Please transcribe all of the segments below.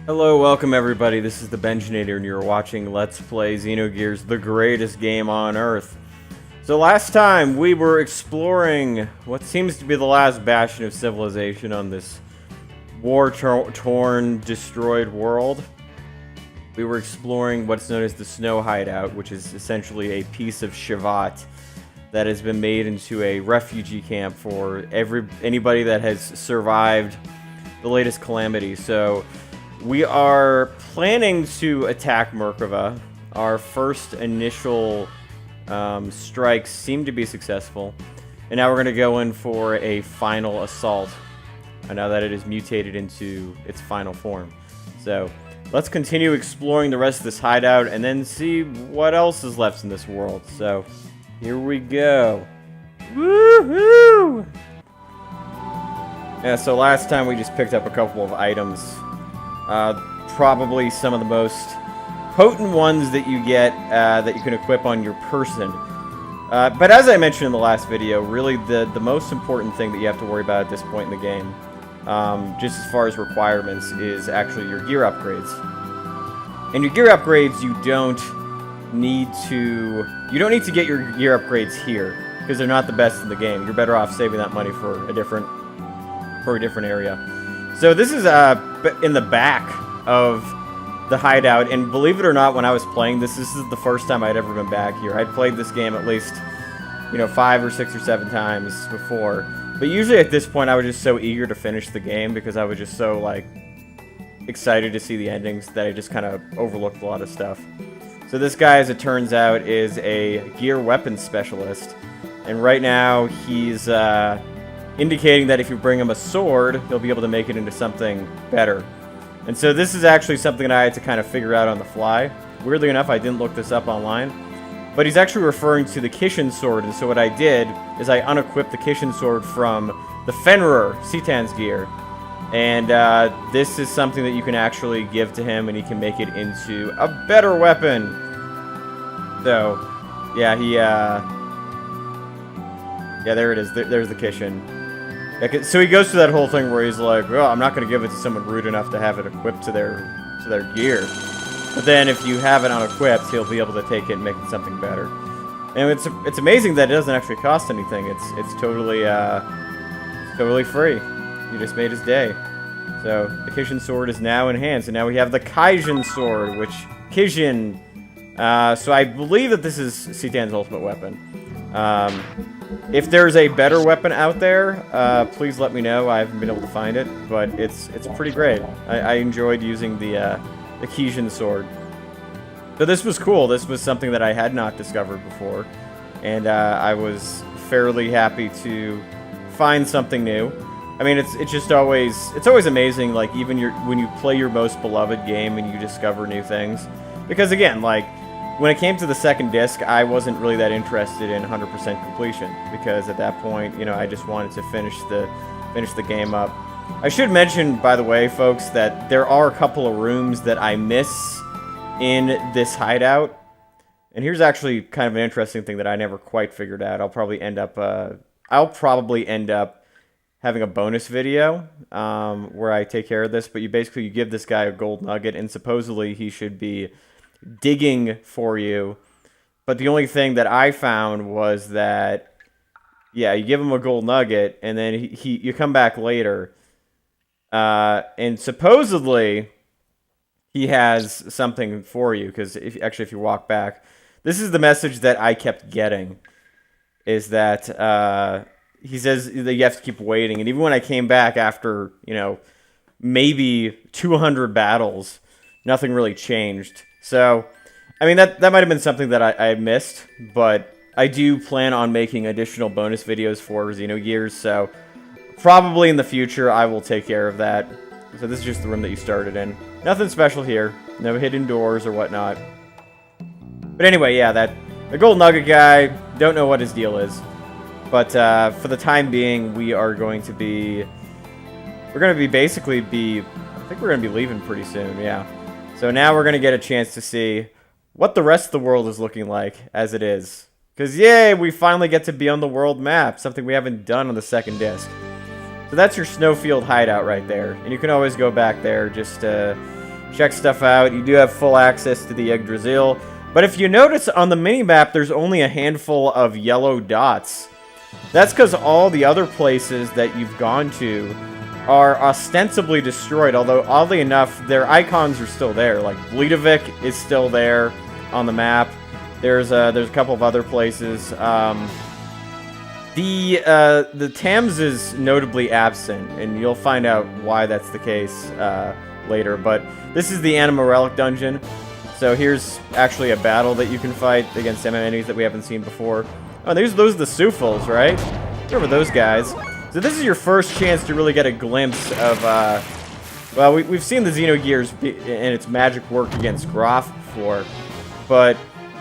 Hello, welcome everybody. This is the Benjinator, and you're watching Let's Play Xenogears, the greatest game on Earth. So last time we were exploring what seems to be the last bastion of civilization on this war-torn, destroyed world. We were exploring what's known as the Snow Hideout, which is essentially a piece of Shavat that has been made into a refugee camp for anybody that has survived the latest calamity. So we are planning to attack Merkava. Our first initial strikes seem to be successful. And now we're going to go in for a final assault. Now that it is mutated into its final form. So let's continue exploring the rest of this hideout and then see what else is left in this world. So here we go. Woohoo! Yeah, so last time we just picked up a couple of items. Probably some of the most potent ones that you get that you can equip on your person. But as I mentioned in the last video, really the most important thing that you have to worry about at this point in the game, just as far as requirements, is actually your gear upgrades. And your gear upgrades, you don't need to get your gear upgrades here, because they're not the best in the game. You're better off saving that money for a different area. So this is in the back of the hideout, and believe it or not, when I was playing this is the first time I'd ever been back here. I'd played this game at least, 5 or 6 or 7 times before. But usually at this point I was just so eager to finish the game because I was just so, excited to see the endings that I just kind of overlooked a lot of stuff. So this guy, as it turns out, is a gear weapons specialist. And right now he's indicating that if you bring him a sword, he'll be able to make it into something better. And so this is actually something that I had to kind of figure out on the fly. Weirdly enough, I didn't look this up online. But he's actually referring to the Kishin sword, and so what I did is I unequipped the Kishin sword from the Fenrir, Citan's gear. And this is something that you can actually give to him, and he can make it into a better weapon. So, yeah, yeah, there it is. There's the Kishin. So he goes through that whole thing where he's like, well, I'm not going to give it to someone rude enough to have it equipped to their gear. But then if you have it unequipped, he'll be able to take it and make it something better. And it's amazing that it doesn't actually cost anything. It's totally free. He just made his day. So the Kishin sword is now enhanced, and now we have the Kaijin sword, which Kishin. So I believe that this is Citan's ultimate weapon. If there's a better weapon out there, please let me know. I haven't been able to find it, but it's pretty great. I enjoyed using the Kishin sword. So this was cool. This was something that I had not discovered before, and I was fairly happy to find something new. I mean, it's always amazing. Like even when you play your most beloved game and you discover new things, because again, when it came to the second disc, I wasn't really that interested in 100% completion, because at that point, I just wanted to finish the game up. I should mention, by the way, folks, that there are a couple of rooms that I miss in this hideout. And here's actually kind of an interesting thing that I never quite figured out. I'll probably end up having a bonus video where I take care of this, but you give this guy a gold nugget, and supposedly he should be digging for you. But the only thing that I found was that, yeah, you give him a gold nugget, and then you come back later, and supposedly he has something for you, because if you walk back, this is the message that I kept getting, is that he says that you have to keep waiting. And even when I came back after, maybe 200 battles, nothing really changed. So, I mean, that might have been something that I missed, but I do plan on making additional bonus videos for Xenogears, so probably in the future I will take care of that. So this is just the room that you started in. Nothing special here. No hidden doors or whatnot. But anyway, yeah, the gold nugget guy, don't know what his deal is. But for the time being, we're going to be basically I think we're going to be leaving pretty soon, yeah. So now we're going to get a chance to see what the rest of the world is looking like as it is. Because, yay, we finally get to be on the world map, something we haven't done on the second disc. So that's your snowfield hideout right there. And you can always go back there just to check stuff out. You do have full access to the Yggdrasil. But if you notice on the mini-map, there's only a handful of yellow dots. That's because all the other places that you've gone to are ostensibly destroyed, although oddly enough, their icons are still there. Like, Bleedovik is still there on the map. There's a couple of other places. The Thames is notably absent, and you'll find out why that's the case later. But this is the Anima Relic dungeon. So here's actually a battle that you can fight against enemies that we haven't seen before. Oh, those are the Sufals, right? Remember those guys. So this is your first chance to really get a glimpse of, well, we've seen the Xenogears and its magic work against Graf before, but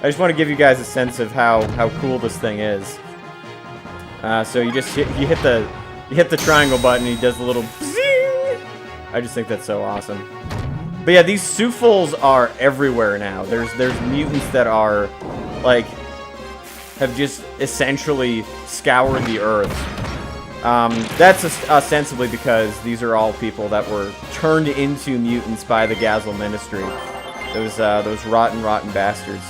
I just want to give you guys a sense of how cool this thing is. So you just hit the triangle button, and he does a little zing. I just think that's so awesome. But yeah, these Sufals are everywhere now. There's mutants that are like have just essentially scoured the earth. That's ostensibly because these are all people that were turned into mutants by the Gazel Ministry. Those rotten bastards.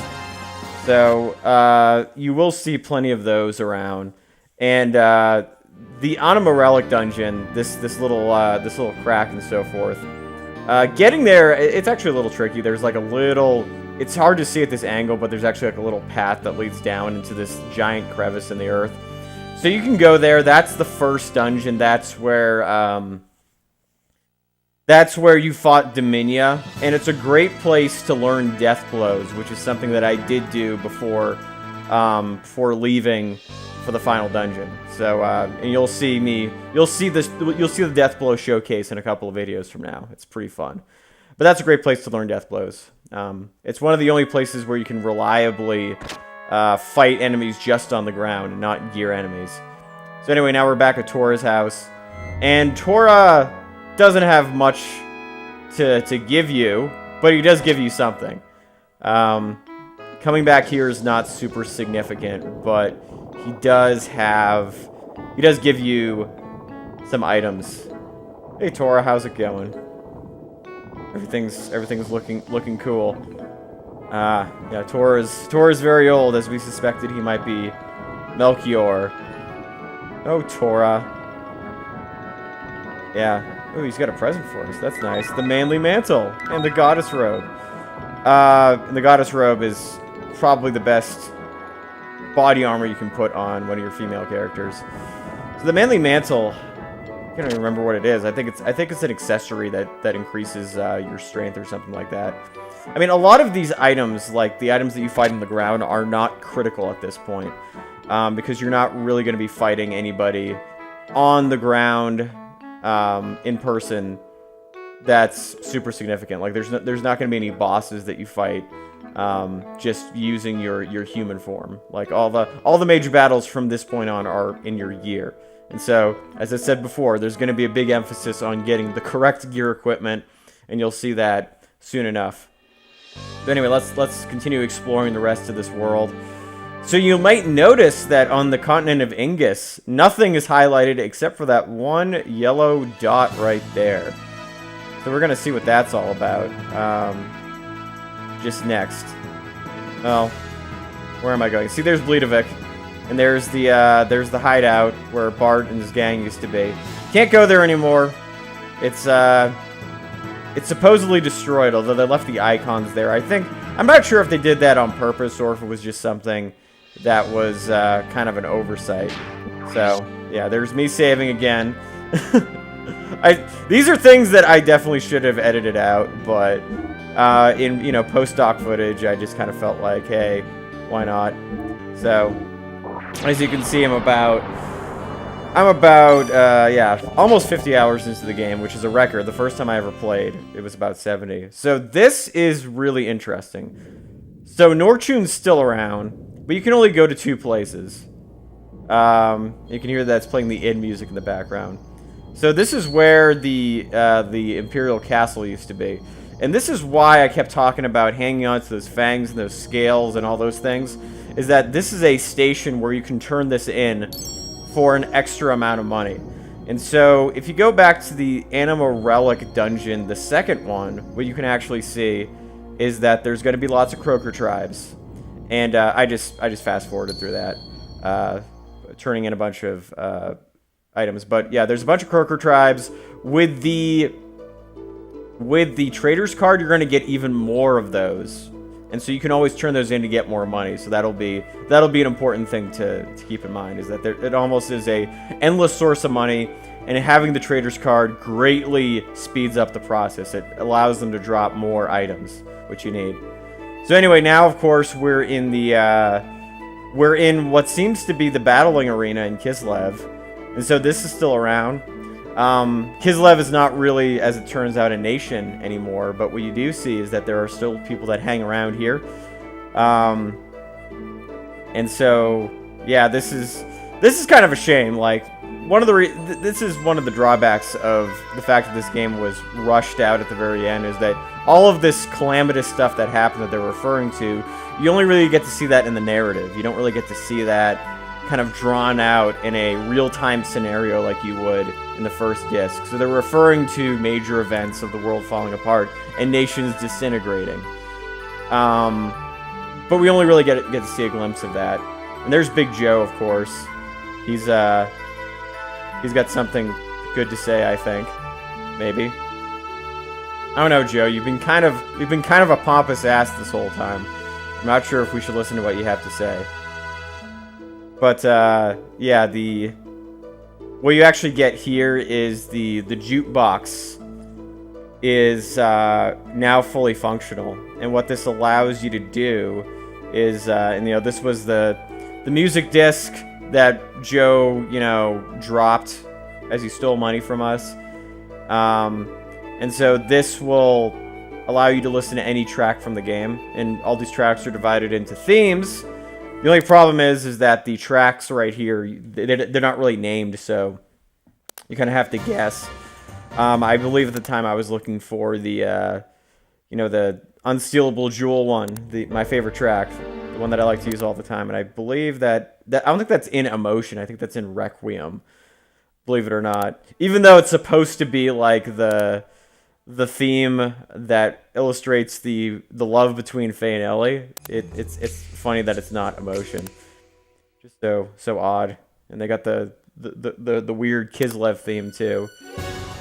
So you will see plenty of those around. And the Anima Relic dungeon, this little crack and so forth. Getting there, it's actually a little tricky. There's like a little. It's hard to see at this angle, but there's actually like a little path that leads down into this giant crevice in the earth. So you can go there. That's the first dungeon. That's where you fought Dominia, and it's a great place to learn death blows, which is something that I did do before leaving for the final dungeon. So and you'll see the death blow showcase in a couple of videos from now. It's pretty fun, but that's a great place to learn death blows. It's one of the only places where you can reliably fight enemies just on the ground and not gear enemies. So anyway, now we're back at Taura's house, and Taura doesn't have much to give you, but he does give you something. Coming back here is not super significant, but he does give you some items. Hey Taura, how's it going? Everything's looking cool. Yeah, Taura's very old, as we suspected he might be Melchior. Oh, Taura. Yeah. Oh, he's got a present for us. That's nice. The manly mantle and the goddess robe. And the goddess robe is probably the best body armor you can put on one of your female characters. So the manly mantle, I can't even remember what it is. I think it's an accessory that increases your strength or something like that. I mean, a lot of these items, like the items that you fight on the ground, are not critical at this point, because you're not really going to be fighting anybody on the ground in person that's super significant. Like there's not going to be any bosses that you fight just using your human form. Like all the major battles from this point on are in your gear. And so, as I said before, there's going to be a big emphasis on getting the correct gear equipment, and you'll see that soon enough. But anyway, let's continue exploring the rest of this world. So you might notice that on the continent of Ingus, nothing is highlighted except for that one yellow dot right there. So we're going to see what that's all about just next. Well, where am I going? See, there's Bleedovik. And there's the hideout where Bart and his gang used to be. Can't go there anymore. It's supposedly destroyed, although they left the icons there. I'm not sure if they did that on purpose or if it was just something that was kind of an oversight. So yeah, there's me saving again. These are things that I definitely should have edited out, but in post-doc footage, I just kind of felt like, hey, why not? So. As you can see, I'm about almost 50 hours into the game, which is a record. The first time I ever played, it was about 70. So this is really interesting. So Norchun's still around, but you can only go to 2 places. You can hear that's playing the id music in the background. So this is where the Imperial Castle used to be. And this is why I kept talking about hanging on to those fangs and those scales and all those things, is that this is a station where you can turn this in for an extra amount of money. And so, if you go back to the Anima Relic dungeon, the second one, what you can actually see is that there's going to be lots of Croaker tribes. And I just fast-forwarded through that, turning in a bunch of items. But yeah, there's a bunch of Croaker tribes. With the Trader's card, you're going to get even more of those. And so you can always turn those in to get more money. So that'll be an important thing to keep in mind, is that it almost is a endless source of money, and having the Trader's card greatly speeds up the process. It allows them to drop more items, which you need. So anyway, now of course we're in what seems to be the battling arena in Kislev, and so this is still around. Kislev is not really, as it turns out, a nation anymore, but what you do see is that there are still people that hang around here. And so, yeah, this is kind of a shame. Like, this is one of the drawbacks of the fact that this game was rushed out at the very end, is that all of this calamitous stuff that happened that they're referring to, you only really get to see that in the narrative. You don't really get to see that kind of drawn out in a real-time scenario like you would in the first disc. So they're referring to major events of the world falling apart and nations disintegrating. But we only really get to see a glimpse of that. And there's Big Joe, of course. He's got something good to say, I think. Maybe. I don't know, Joe. You've been kind of a pompous ass this whole time. I'm not sure if we should listen to what you have to say. But yeah, what you actually get here is the jukebox is now fully functional, and what this allows you to do is, and this was the music disc that Joe dropped as he stole money from us, and so this will allow you to listen to any track from the game, and all these tracks are divided into themes. The only problem is that the tracks right here, they're not really named, so you kind of have to guess. I believe at the time I was looking for the Unstealable Jewel one, my favorite track, the one that I like to use all the time, and I believe that I don't think that's in Emotion. I think that's in Requiem, believe it or not. Even though it's supposed to be like the theme that illustrates the love between Faye and Ellie, it's funny that it's not Emotion. Just so odd. And they got the weird Kislev theme too.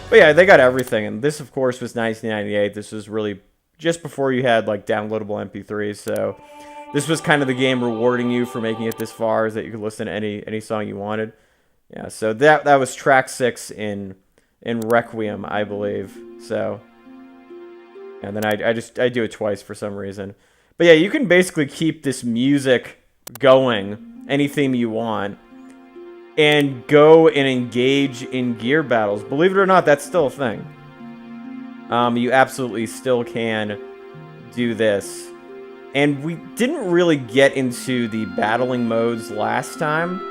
But yeah, they got everything. And this, of course, was 1998. This was really just before you had like downloadable MP3s. So this was kind of the game rewarding you for making it this far, is that you could listen to any song you wanted. Yeah. So that was track 6 in Requiem, I believe. So, and then I do it twice for some reason. But yeah, you can basically keep this music going, any theme you want, and go and engage in gear battles. Believe it or not, that's still a thing. You absolutely still can do this. And we didn't really get into the battling modes last time,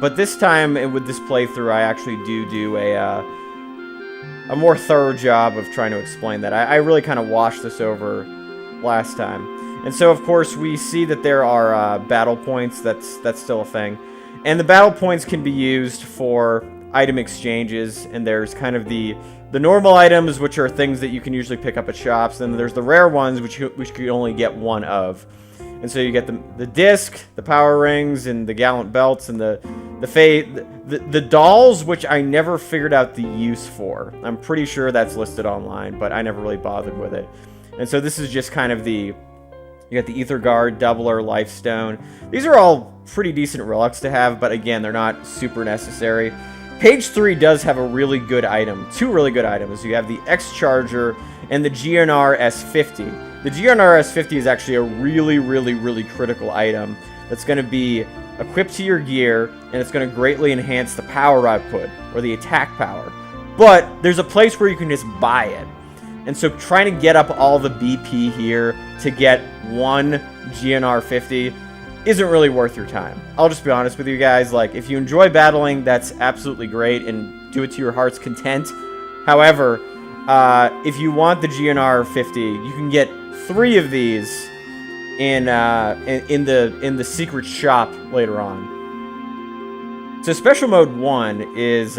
but this time, with this playthrough, I actually do a more thorough job of trying to explain that. I really kind of washed this over last time. And so, of course, we see that there are battle points. That's still a thing. And the battle points can be used for item exchanges. And there's kind of the normal items, which are things that you can usually pick up at shops. And there's the rare ones, which you can only get one of. And so you get the disc, the power rings, and the gallant belts, and the dolls, which I never figured out the use for. I'm pretty sure that's listed online, but I never really bothered with it. And so this is just kind of you got the Ether Guard, Doubler, Lifestone. These are all pretty decent relics to have, but again, they're not super necessary. Page 3 does have a really good item, 2 really good items. You have the X-Charger and the GNR S50. The GNR S50 is actually a really, really, really critical item that's going to be equipped to your gear, and it's going to greatly enhance the power output, or the attack power. But there's a place where you can just buy it. And so trying to get up all the BP here to get one GNR 50 isn't really worth your time. I'll just be honest with you guys. Like, if you enjoy battling, that's absolutely great, and do it to your heart's content. However, if you want the GNR 50, you can get 3 of these in the secret shop later on. So special mode 1 is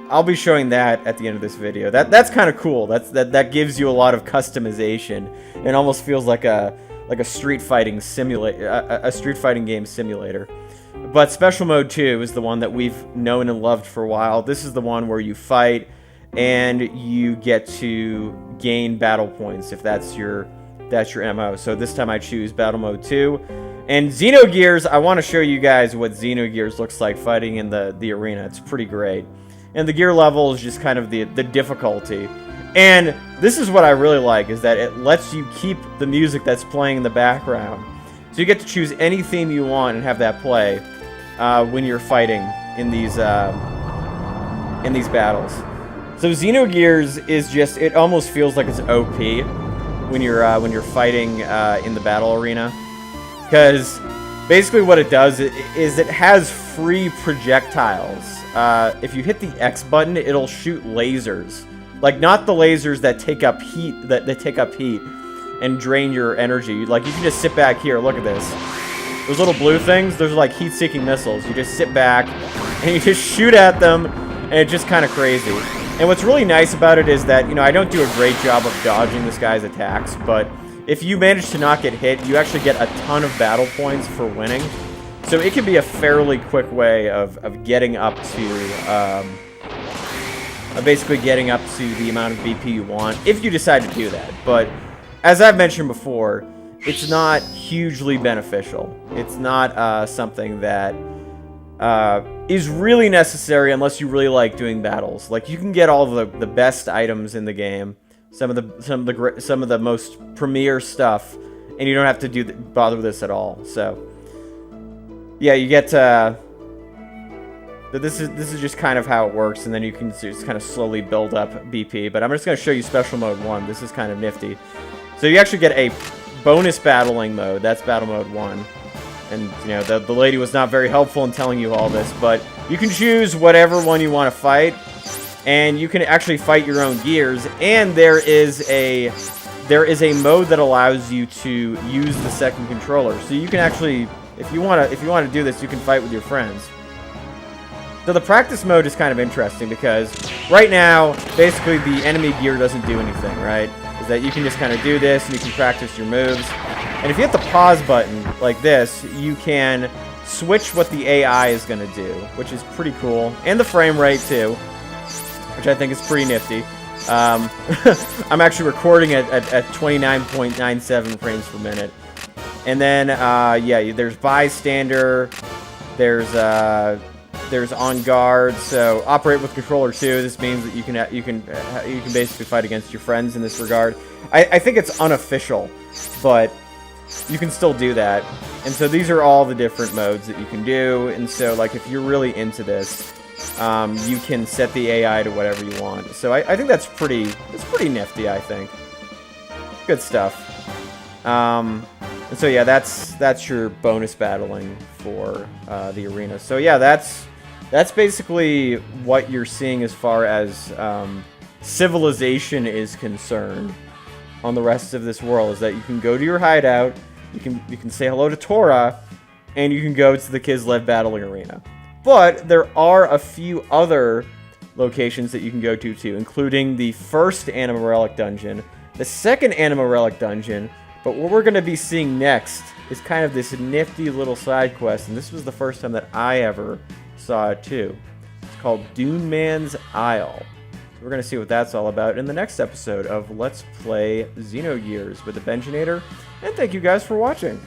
I'll be showing that at the end of this video. That's kind of cool. That gives you a lot of customization. It almost feels like a street fighting game simulator. But Special Mode 2 is the one that we've known and loved for a while. This is the one where you fight and you get to gain battle points if that's your MO. So this time I choose Battle Mode 2. And Xenogears, I want to show you guys what Xenogears looks like fighting in the arena. It's pretty great. And the gear level is just kind of the difficulty. And this is what I really like, is that it lets you keep the music that's playing in the background. So you get to choose any theme you want and have that play when you're fighting in these battles. So Xenogears is just, it almost feels like it's OP when you're fighting in the battle arena. Because basically what it does is it has free projectiles. If you hit the X button, it'll shoot lasers. Like, not the lasers that take up heat, that take up heat and drain your energy. Like, you can just sit back here, look at this. Those little blue things, those are like heat-seeking missiles. You just sit back and you just shoot at them, and it's just kind of crazy. And what's really nice about it is that, you know, I don't do a great job of dodging this guy's attacks, but if you manage to not get hit, you actually get a ton of battle points for winning. So it can be a fairly quick way of getting up to, basically getting up to the amount of BP you want, if you decide to do that. But as I've mentioned before, it's not hugely beneficial. It's not something that is really necessary unless you really like doing battles. Like, you can get all the best items in the game, some of the most premier stuff, and you don't have to bother with this at all. So yeah, you get this is just kind of how it works, and then you can just kind of slowly build up BP. But I'm just going to show you Special Mode 1. This is kind of nifty. So you actually get a bonus battling mode. That's Battle Mode 1. And, you know, the lady was not very helpful in telling you all this, but you can choose whatever one you want to fight, and you can actually fight your own gears. And there is a mode that allows you to use the second controller. So you can actually, if you want to do this, you can fight with your friends. So the practice mode is kind of interesting because right now, basically the enemy gear doesn't do anything, right? Is that you can just kind of do this and you can practice your moves. And if you hit the pause button like this, you can switch what the AI is going to do, which is pretty cool. And the frame rate too, which I think is pretty nifty. I'm actually recording at 29.97 frames per minute. And then, yeah, there's bystander, there's on guard, so operate with controller 2. This means that you can basically fight against your friends in this regard. I think it's unofficial, but you can still do that. And so these are all the different modes that you can do. And so, like, if you're really into this, you can set the AI to whatever you want. So I think it's pretty nifty, I think. Good stuff. And so yeah, that's your bonus battling for the arena. So yeah, that's basically what you're seeing as far as civilization is concerned on the rest of this world. Is that you can go to your hideout, you can say hello to Taura, and you can go to the Kislev Battle Arena. But there are a few other locations that you can go to too, including the first Anima Relic Dungeon, the second Anima Relic Dungeon. But what we're going to be seeing next is kind of this nifty little side quest, and this was the first time that I ever saw it too. It's called Dune Man's Isle. So we're going to see what that's all about in the next episode of Let's Play Xenogears with the Benjinator, and thank you guys for watching.